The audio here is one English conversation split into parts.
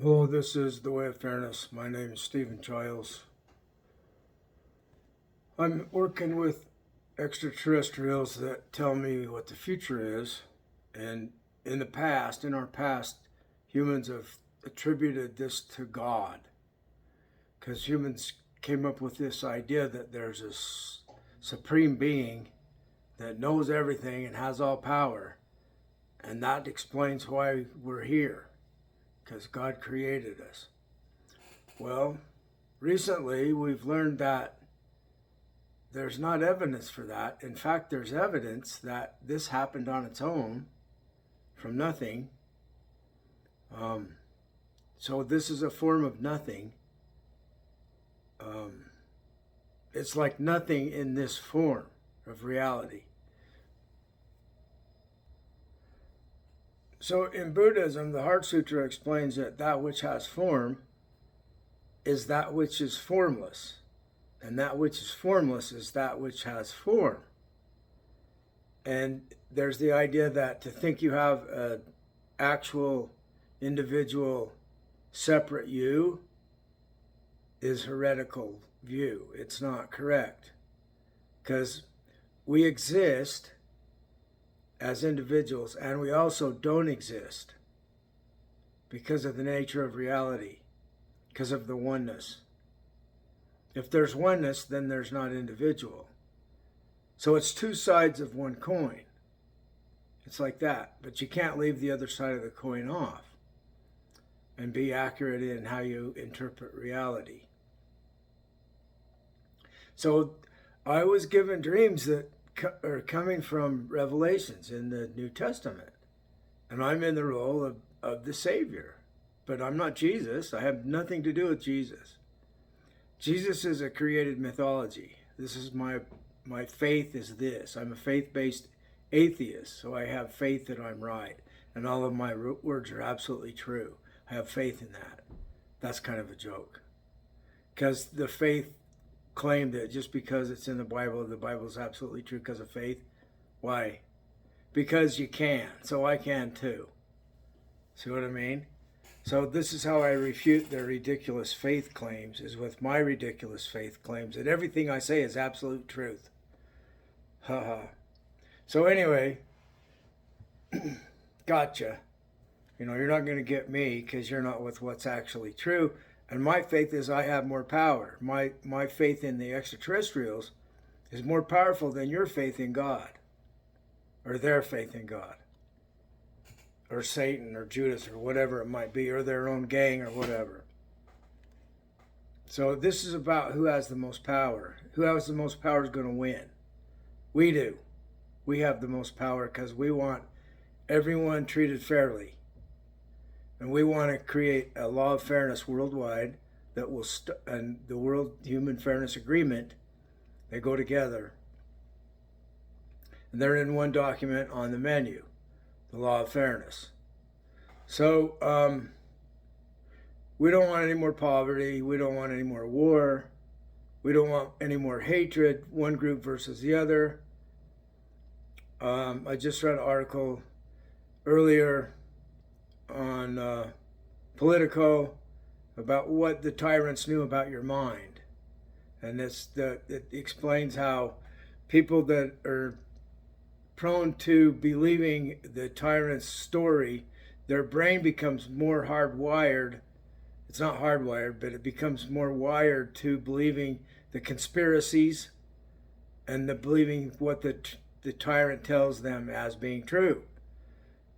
Hello, this is The Way of Fairness. My name is Stephen Childs. I'm working with extraterrestrials that tell me what the future is. And in our past, humans have attributed this to God. Because humans came up with this idea that there's a supreme being that knows everything and has all power. And that explains why we're here. Because God created us. Well, recently we've learned that there's not evidence for that. In fact, there's evidence that this happened on its own from nothing. So this is a form of nothing. It's like nothing in this form of reality. So in Buddhism, the Heart Sutra explains that which has form is that which is formless. And that which is formless is that which has form. And there's the idea that to think you have an actual individual separate you is heretical view. It's not correct. Because we exist as individuals and we also don't exist because of the nature of reality, because of the oneness. If there's oneness, then there's not individual. So it's two sides of one coin. It's like that. But you can't leave the other side of the coin off and be accurate in how you interpret reality. So I was given dreams that are coming from revelations in the New Testament. And I'm in the role of the Savior. But I'm not Jesus. I have nothing to do with Jesus. Jesus is a created mythology. This is my faith is this. I'm a faith-based atheist, so I have faith that I'm right. And all of my words are absolutely true. I have faith in that. That's kind of a joke. Because the faith claim that just because it's in the Bible is absolutely true because of faith. Why? Because you can. So I can too. See what I mean? So this is how I refute their ridiculous faith claims, is with my ridiculous faith claims that everything I say is absolute truth. Haha. So anyway, gotcha. You're not going to get me because you're not with what's actually true. And my faith is I have more power. My faith in the extraterrestrials is more powerful than your faith in God, or their faith in God, or Satan, or Judas, or whatever it might be, or their own gang, or whatever. So this is about who has the most power. Who has the most power is going to win. We do. We have the most power because we want everyone treated fairly. And we want to create a law of fairness worldwide that will, and the World Human Fairness Agreement, they go together. And they're in one document on the menu, the law of fairness. So we don't want any more poverty. We don't want any more war. We don't want any more hatred, one group versus the other. I just read an article earlier on Politico about what the tyrants knew about your mind. And it explains how people that are prone to believing the tyrant's story, their brain becomes more hardwired. It's not hardwired, but it becomes more wired to believing the conspiracies and believing what the tyrant tells them as being true.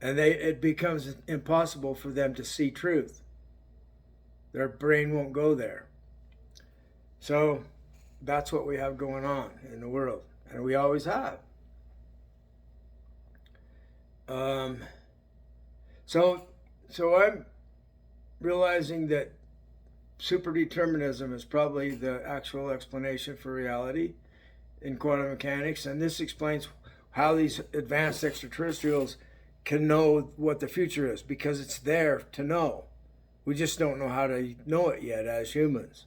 And it becomes impossible for them to see truth. Their brain won't go there. So that's what we have going on in the world. And we always have. So I'm realizing that superdeterminism is probably the actual explanation for reality in quantum mechanics. And this explains how these advanced extraterrestrials can know what the future is, because it's there to know. We just don't know how to know it yet as humans.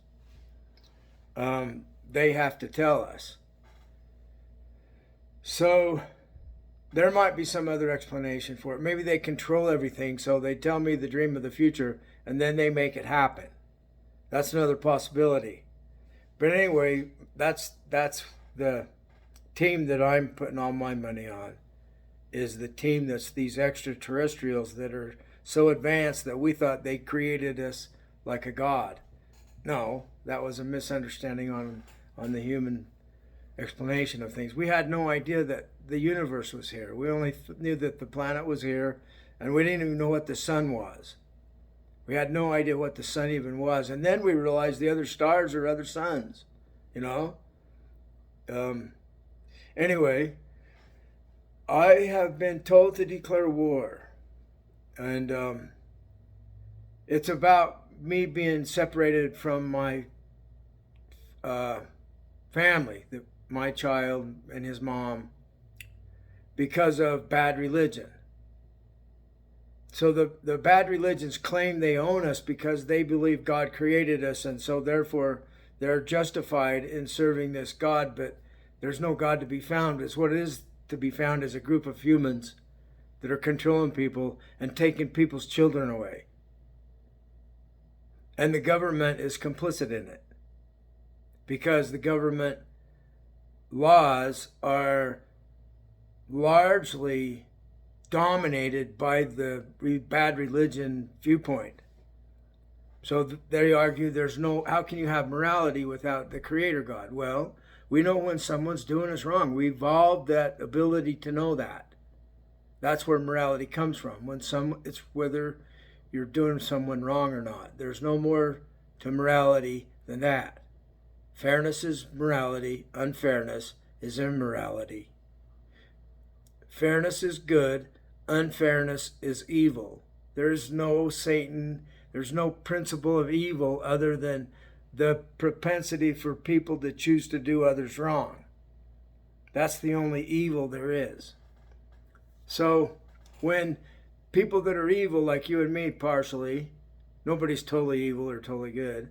They have to tell us. So there might be some other explanation for it. Maybe they control everything, so they tell me the dream of the future and then they make it happen. That's another possibility. But anyway, that's the team that I'm putting all my money on, is the team that's these extraterrestrials that are so advanced that we thought they created us like a god. No, that was a misunderstanding on the human explanation of things. We had no idea that the universe was here. We only knew that the planet was here, and we didn't even know what the sun was. We had no idea what the sun even was. And then we realized the other stars are other suns, you know? Anyway, I have been told to declare war. And it's about me being separated from my family, my child and his mom, because of bad religion. So the bad religions claim they own us because they believe God created us, and so therefore they're justified in serving this God, but there's no God to be found. It's what it is to be found is a group of humans that are controlling people and taking people's children away. And the government is complicit in it because the government laws are largely dominated by the bad religion viewpoint. So they argue how can you have morality without the creator God? Well, we know when someone's doing us wrong. We evolved that ability to know that. That's where morality comes from. It's whether you're doing someone wrong or not. There's no more to morality than that. Fairness is morality. Unfairness is immorality. Fairness is good. Unfairness is evil. There's no Satan. There's no principle of evil other than the propensity for people to choose to do others wrong. That's the only evil there is. So when people that are evil, like you and me partially, nobody's totally evil or totally good.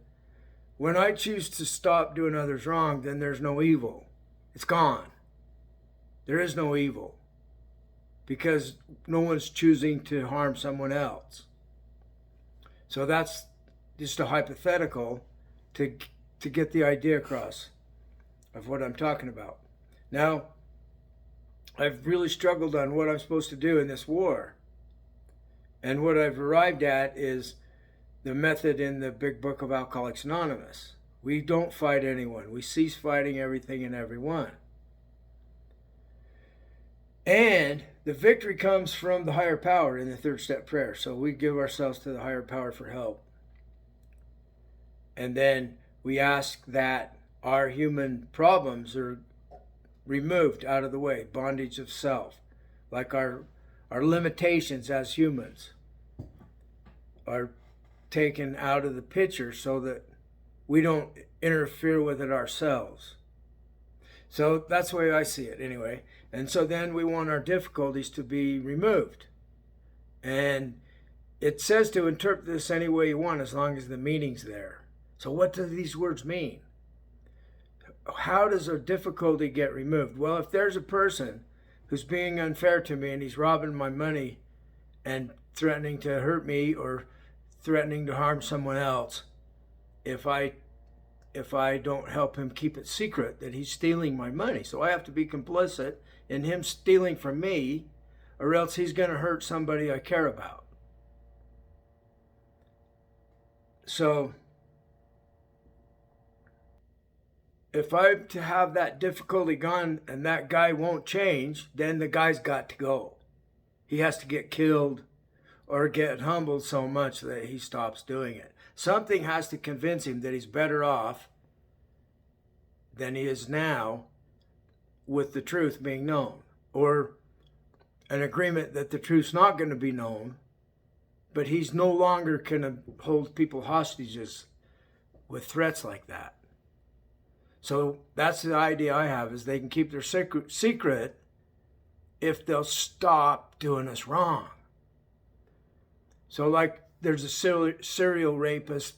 When I choose to stop doing others wrong, then there's no evil. It's gone. There is no evil because no one's choosing to harm someone else. So that's just a hypothetical to get the idea across of what I'm talking about. Now, I've really struggled on what I'm supposed to do in this war. And what I've arrived at is the method in the Big Book of Alcoholics Anonymous. We don't fight anyone. We cease fighting everything and everyone. And the victory comes from the higher power in the third step prayer. So we give ourselves to the higher power for help. And then we ask that our human problems are removed out of the way, bondage of self, like our limitations as humans are taken out of the picture so that we don't interfere with it ourselves. So that's the way I see it anyway. And so then we want our difficulties to be removed. And it says to interpret this any way you want as long as the meaning's there. So what do these words mean? How does a difficulty get removed? Well, if there's a person who's being unfair to me and he's robbing my money and threatening to hurt me or threatening to harm someone else, if I don't help him keep it secret that he's stealing my money. So I have to be complicit in him stealing from me, or else he's going to hurt somebody I care about. So if I'm to have that difficulty gone and that guy won't change, then the guy's got to go. He has to get killed or get humbled so much that he stops doing it. Something has to convince him that he's better off than he is now with the truth being known, or an agreement that the truth's not going to be known, but he's no longer going to hold people hostages with threats like that. So that's the idea I have, is they can keep their secret if they'll stop doing us wrong. So like there's a serial rapist,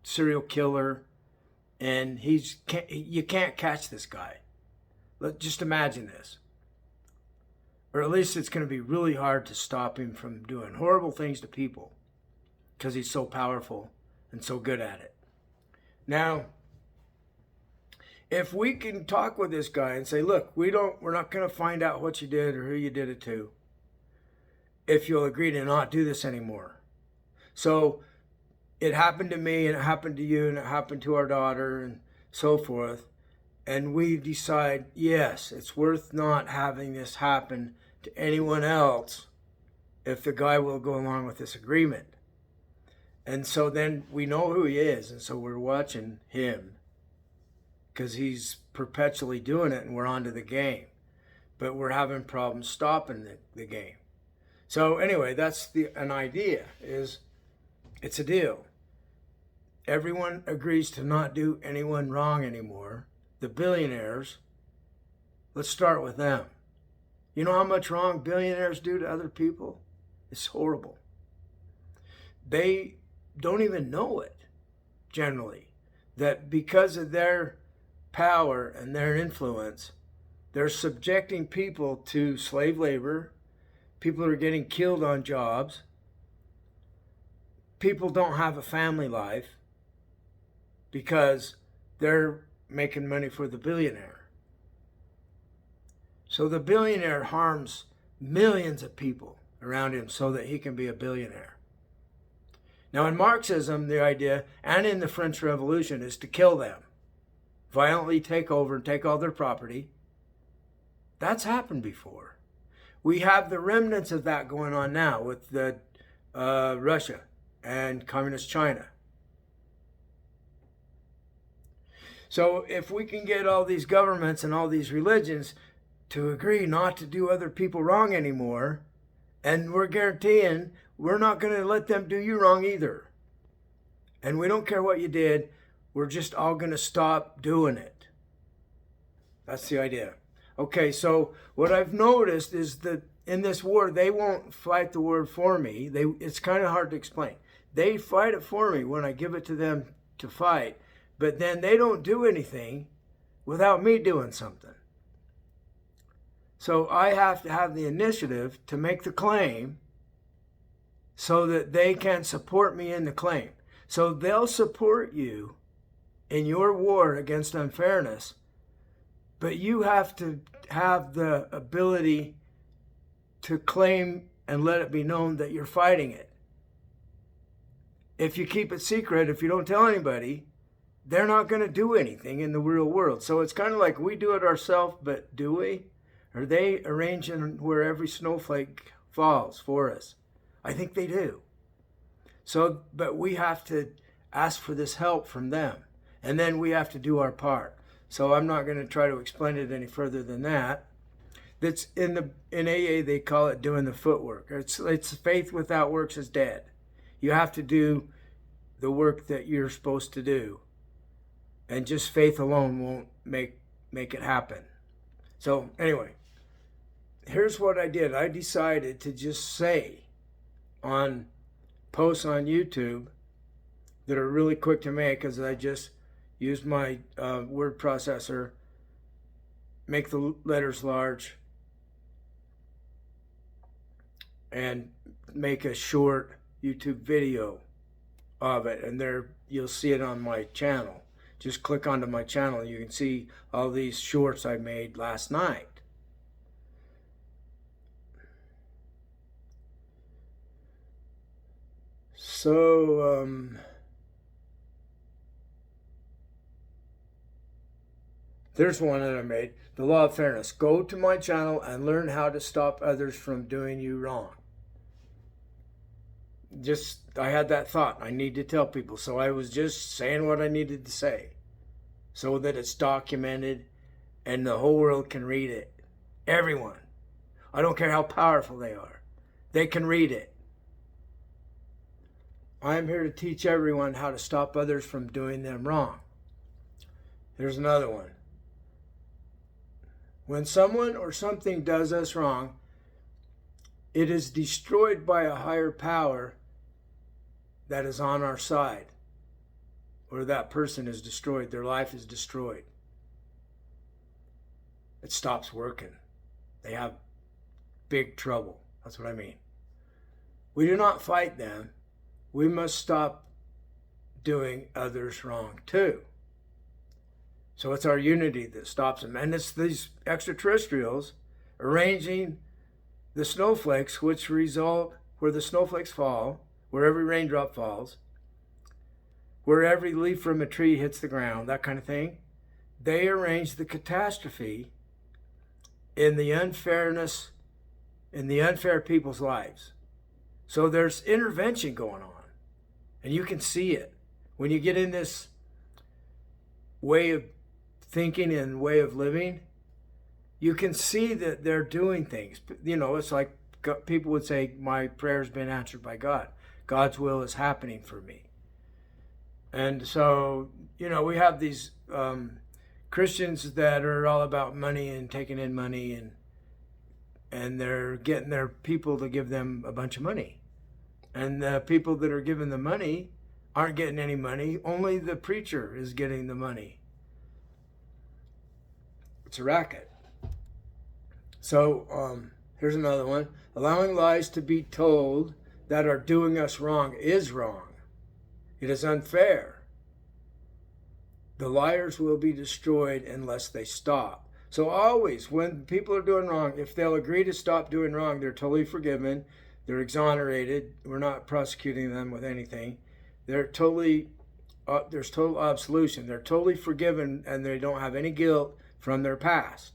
serial killer, and you can't catch this guy. Just imagine this. Or at least it's going to be really hard to stop him from doing horrible things to people because he's so powerful and so good at it. Now, if we can talk with this guy and say, look, we're not going to find out what you did or who you did it to if you'll agree to not do this anymore. So it happened to me and it happened to you and it happened to our daughter and so forth. And we decide, yes, it's worth not having this happen to anyone else if the guy will go along with this agreement. And so then we know who he is, and so we're watching him because he's perpetually doing it and we're onto the game. But we're having problems stopping the game. So anyway, that's an idea, is it's a deal. Everyone agrees to not do anyone wrong anymore. The billionaires, let's start with them. You know how much wrong billionaires do to other people? It's horrible. They don't even know it, generally, that because of their power and their influence, they're subjecting people to slave labor. People are getting killed on jobs. People don't have a family life because they're making money for the billionaire. So the billionaire harms millions of people around him so that he can be a billionaire. Now in Marxism, the idea, and in the French Revolution, is to kill them. Violently take over and take all their property. That's happened before. We have the remnants of that going on now with the Russia and Communist China. So if we can get all these governments and all these religions to agree not to do other people wrong anymore, and we're guaranteeing we're not going to let them do you wrong either. And we don't care what you did, we're just all going to stop doing it. That's the idea. Okay, so what I've noticed is that in this war, they won't fight the war for me. It's kind of hard to explain. They fight it for me when I give it to them to fight, but then they don't do anything without me doing something. So I have to have the initiative to make the claim so that they can support me in the claim. So they'll support you in your war against unfairness, but you have to have the ability to claim and let it be known that you're fighting it. If you keep it secret, if you don't tell anybody, they're not going to do anything in the real world. So it's kind of like we do it ourselves, but do we? Are they arranging where every snowflake falls for us? I think they do. So, but we have to ask for this help from them. And then we have to do our part. So I'm not going to try to explain it any further than that. That's in AA, they call it doing the footwork. It's faith without works is dead. You have to do the work that you're supposed to do. And just faith alone won't make it happen. So anyway, here's what I did. I decided to just say on posts on YouTube that are really quick to make, because I just use my word processor, make the letters large, and make a short YouTube video of it. And there you'll see it on my channel. Just click onto my channel. You can see all these shorts I made last night. So, there's one that I made. The Law of Fairness. Go to my channel and learn how to stop others from doing you wrong. I had that thought. I need to tell people. So I was just saying what I needed to say so that it's documented and the whole world can read it. Everyone. I don't care how powerful they are. They can read it. I'm here to teach everyone how to stop others from doing them wrong. Here's another one. When someone or something does us wrong, it is destroyed by a higher power that is on our side. Or that person is destroyed. Their life is destroyed. It stops working. They have big trouble. That's what I mean. We do not fight them. We must stop doing others wrong too. So it's our unity that stops them. And it's these extraterrestrials arranging the snowflakes, which result where the snowflakes fall, where every raindrop falls, where every leaf from a tree hits the ground, that kind of thing. They arrange the catastrophe in the unfairness, in the unfair people's lives. So there's intervention going on, and you can see it. When you get in this way of thinking and way of living, you can see that they're doing things. You know, it's like people would say, my prayer's been answered by God. God's will is happening for me. And so, you know, we have these Christians that are all about money and taking in money, and they're getting their people to give them a bunch of money. And the people that are giving the money aren't getting any money. Only the preacher is getting the money. It's a racket. So here's another one. Allowing lies to be told that are doing us wrong is wrong. It is unfair. The liars will be destroyed unless they stop. So always, when people are doing wrong, if they'll agree to stop doing wrong, they're totally forgiven. They're exonerated. We're not prosecuting them with anything. They're totally, there's total absolution. They're totally forgiven, and they don't have any guilt from their past.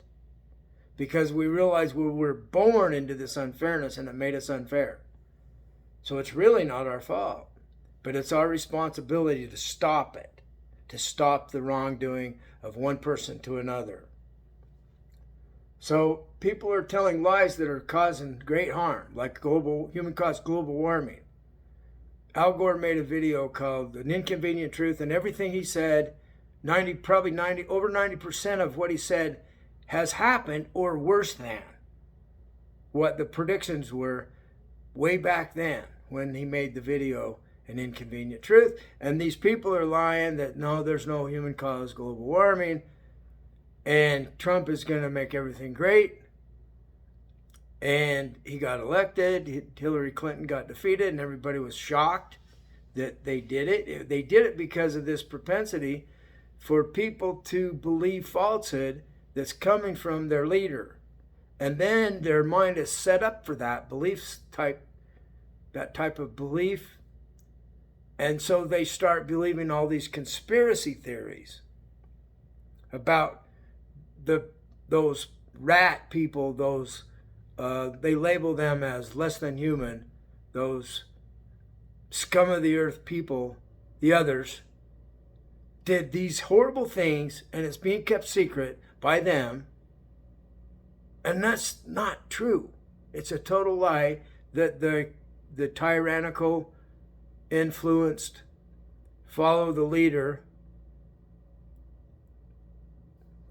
Because we realize we were born into this unfairness, and it made us unfair. So it's really not our fault. But it's our responsibility to stop it, to stop the wrongdoing of one person to another. So people are telling lies that are causing great harm, like human-caused global warming. Al Gore made a video called An Inconvenient Truth, and everything he said, over 90% of what he said has happened or worse than what the predictions were way back then when he made the video An Inconvenient Truth. And these people are lying that no, there's no human-caused global warming, and Trump is going to make everything great. And he got elected. Hillary Clinton got defeated, and everybody was shocked that they did it. They did it because of this propensity for people to believe falsehood that's coming from their leader. And then their mind is set up for that type of belief. And so they start believing all these conspiracy theories about those rat people, they label them as less than human, those scum of the earth people, the others, did these horrible things, and it's being kept secret by them. And that's not true. It's a total lie that the tyrannical, influenced, follow the leader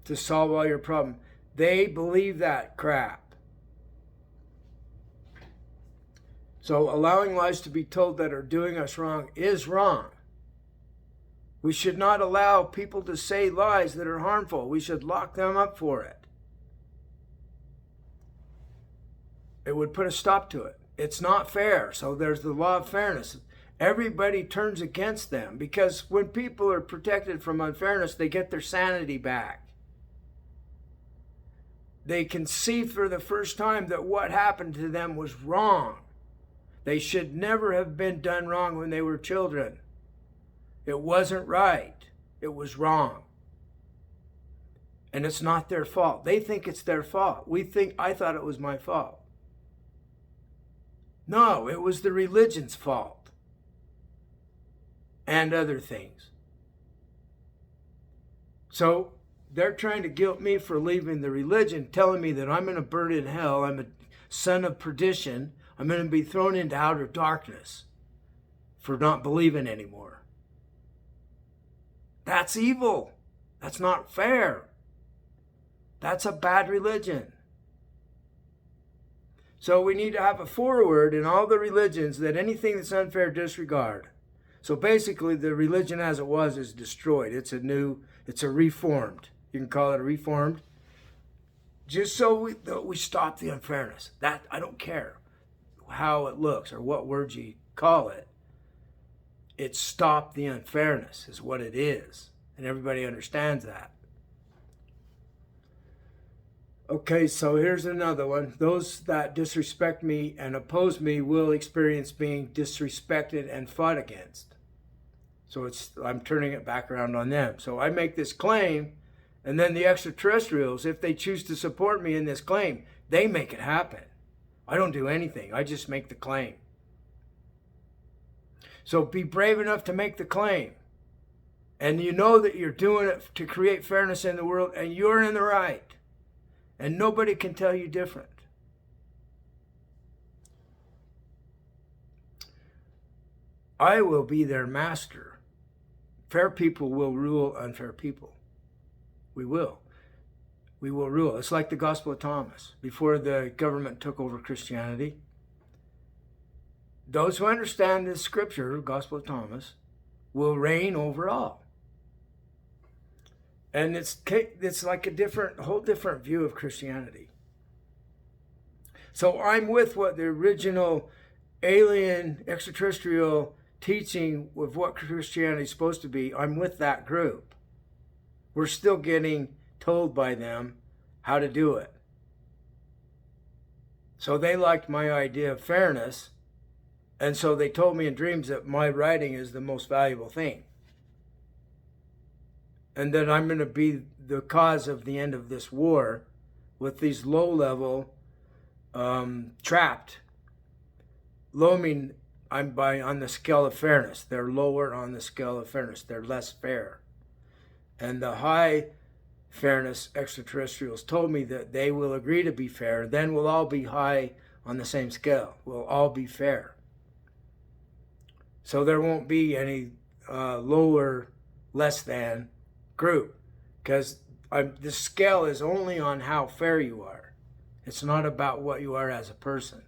to solve all your problems. They believe that crap. So allowing lies to be told that are doing us wrong is wrong. We should not allow people to say lies that are harmful. We should lock them up for it. It would put a stop to it. It's not fair. So there's the law of fairness. Everybody turns against them because when people are protected from unfairness, they get their sanity back. They can see for the first time that what happened to them was wrong. They should never have been done wrong when they were children. It wasn't right. It was wrong. And it's not their fault. They think it's their fault. I thought it was my fault. No, it was the religion's fault. And other things. So they're trying to guilt me for leaving the religion, telling me that I'm going to burn in hell. I'm a son of perdition. I'm going to be thrown into outer darkness for not believing anymore. That's evil. That's not fair. That's a bad religion. So we need to have a foreword in all the religions that anything that's unfair, disregard. So basically the religion as it was is destroyed. It's a reformed. You can call it a reformed. just so we stop the unfairness. That I don't care how it looks or what words you call it. It's stop the unfairness is what it is, and everybody understands that. Okay, so here's another one. Those that disrespect me and oppose me will experience being disrespected and fought against. So I'm turning it back around on them. So I make this claim, and then the extraterrestrials, if they choose to support me in this claim, they make it happen. I don't do anything. I just make the claim. So be brave enough to make the claim. And you know that you're doing it to create fairness in the world, and you're in the right. And nobody can tell you different. I will be their master. Fair people will rule unfair people. We will. We will rule. It's like the Gospel of Thomas. Before the government took over Christianity, those who understand this scripture, Gospel of Thomas, will reign over all. And it's like a whole different view of Christianity. So I'm with what the original alien extraterrestrial teaching of what Christianity is supposed to be. I'm with that group. We're still getting told by them how to do it. So they liked my idea of fairness, and so they told me in dreams that my writing is the most valuable thing. And that I'm going to be the cause of the end of this war with these low-level, trapped. Low mean I'm on the scale of fairness. They're lower on the scale of fairness. They're less fair. And the high fairness extraterrestrials told me that they will agree to be fair. Then we'll all be high on the same scale. We'll all be fair. So there won't be any lower, less than group, because the scale is only on how fair you are. It's not about what you are as a person.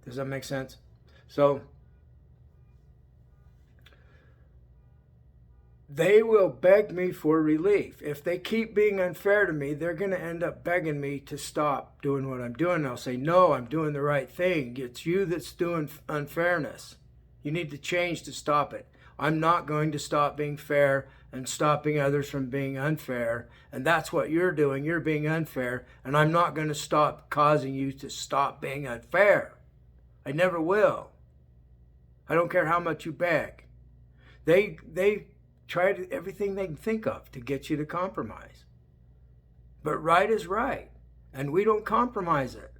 Does that make sense? So they will beg me for relief. If they keep being unfair to me, they're going to end up begging me to stop doing what I'm doing. I'll say, no, I'm doing the right thing. It's you that's doing unfairness. You need to change to stop it. I'm not going to stop being fair and stopping others from being unfair. And that's what you're doing. You're being unfair. And I'm not going to stop causing you to stop being unfair. I never will. I don't care how much you beg. They try everything they can think of to get you to compromise. But right is right. And we don't compromise it.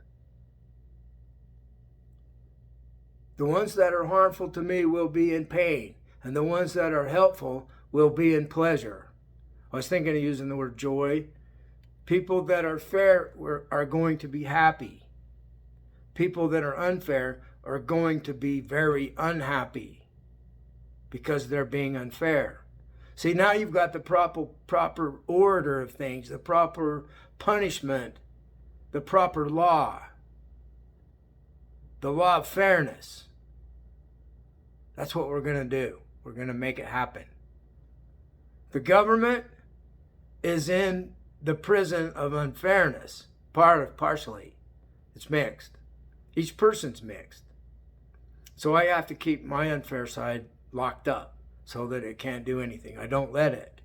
The ones that are harmful to me will be in pain. And the ones that are helpful will be in pleasure. I was thinking of using the word joy. People that are fair are going to be happy. People that are unfair are going to be very unhappy because they're being unfair. See, now you've got the proper order of things, the proper punishment, the proper law, the law of fairness. That's what we're going to do. We're going to make it happen. The government is in the prison of unfairness, partially. It's mixed. Each person's mixed. So I have to keep my unfair side locked up so that it can't do anything. I don't let it.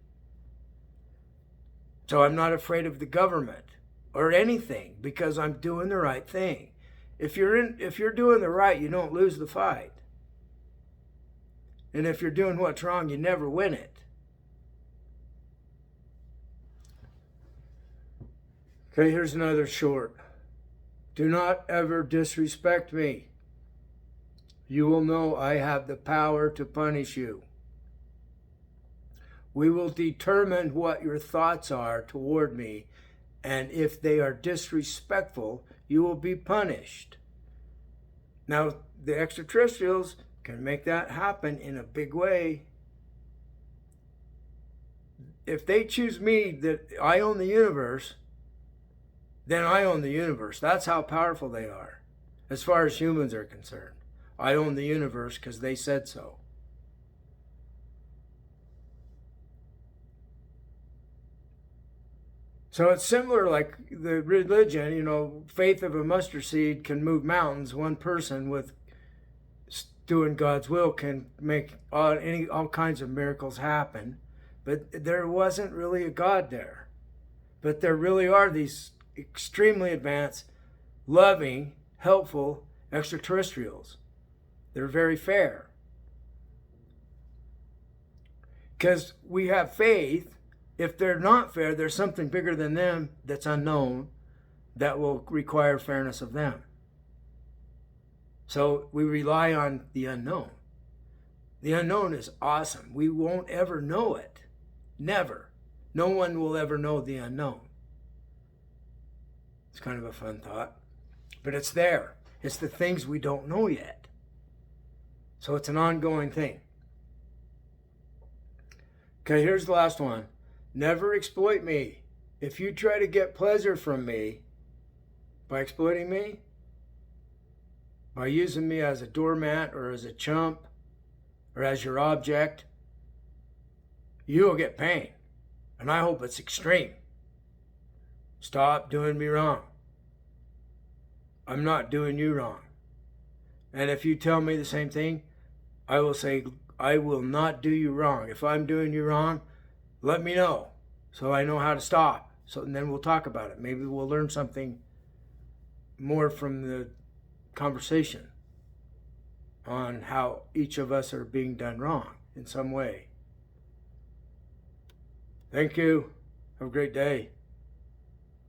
So I'm not afraid of the government or anything because I'm doing the right thing. If you're doing the right, you don't lose the fight. And if you're doing what's wrong, you never win it. Okay, here's another short. Do not ever disrespect me. You will know I have the power to punish you. We will determine what your thoughts are toward me, and if they are disrespectful, you will be punished. Now, the extraterrestrials can make that happen in a big way. If they choose me, that I own the universe, then I own the universe. That's how powerful they are, as far as humans are concerned. I own the universe because they said so. So it's similar like the religion, faith of a mustard seed can move mountains. One person with doing God's will can make all kinds of miracles happen. But there wasn't really a God there. But there really are these extremely advanced, loving, helpful extraterrestrials. They're very fair. Because we have faith. If they're not fair, there's something bigger than them that's unknown that will require fairness of them. So we rely on the unknown. The unknown is awesome. We won't ever know it. Never. No one will ever know the unknown. It's kind of a fun thought. But it's there. It's the things we don't know yet. So it's an ongoing thing. Okay, here's the last one. Never exploit me. If you try to get pleasure from me by exploiting me, by using me as a doormat or as a chump or as your object, you will get pain. And I hope it's extreme. Stop doing me wrong. I'm not doing you wrong. And if you tell me the same thing, I will say, I will not do you wrong. If I'm doing you wrong, let me know so I know how to stop. And then we'll talk about it. Maybe we'll learn something more from the conversation on how each of us are being done wrong in some way. Thank you. Have a great day.